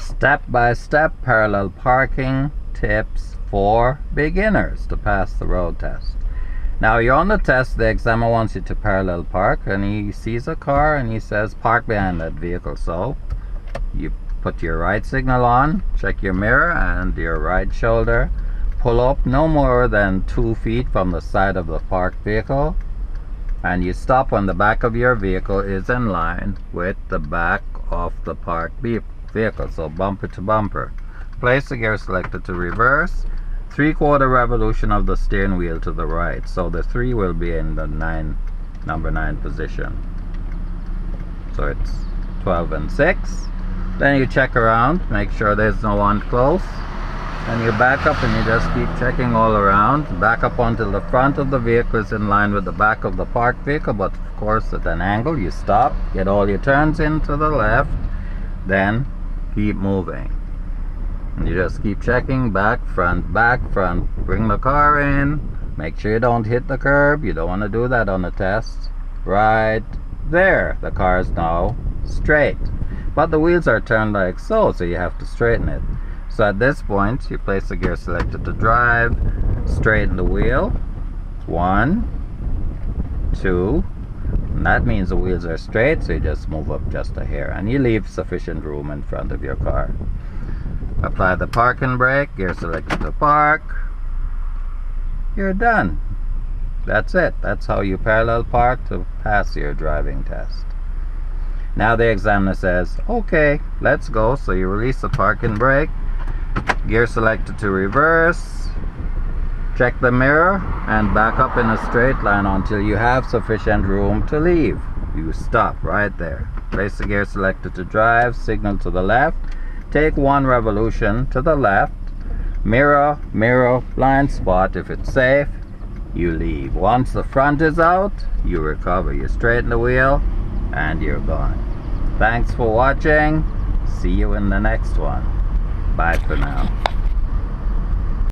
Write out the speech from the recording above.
Step-by-step parallel parking tips for beginners to pass the road test. Now you're on the test, the examiner wants you to parallel park, and he sees a car and he says park behind that vehicle. So you put your right signal on, check your mirror and your right shoulder, pull up no more than 2 feet from the side of the parked vehicle, and you stop when the back of your vehicle is in line with the back of the parked vehicle, so bumper to bumper. Place the gear selector to reverse, 3/4 revolution of the steering wheel to the right, so the 3 will be in the number 9 position. So it's 12 and 6. Then you check around, make sure there's no one close, and you back up and you just keep checking all around. Back up until the front of the vehicle is in line with the back of the parked vehicle, but of course at an angle. You stop, get all your turns in to the left, then keep moving. And you just keep checking back, front, bring the car in, make sure you don't hit the curb. You don't want to do that on the test. Right there, the car is now straight, but the wheels are turned like so, so you have to straighten it. So at this point you place the gear selector to drive, straighten the wheel, 1, 2, and that means the wheels are straight, so you just move up just a hair and you leave sufficient room in front of your car. Apply the parking brake, gear selector to park, you're done. That's it. That's how you parallel park to pass your driving test. Now the examiner says, okay, let's go. So you release the parking brake, gear selector to reverse, check the mirror, and back up in a straight line until you have sufficient room to leave. You stop right there. Place the gear selector to drive, signal to the left, take 1 revolution to the left, mirror, blind spot. If it's safe, you leave. Once the front is out, you recover. You straighten the wheel and you're gone. Thanks for watching. See you in the next one. Bye for now.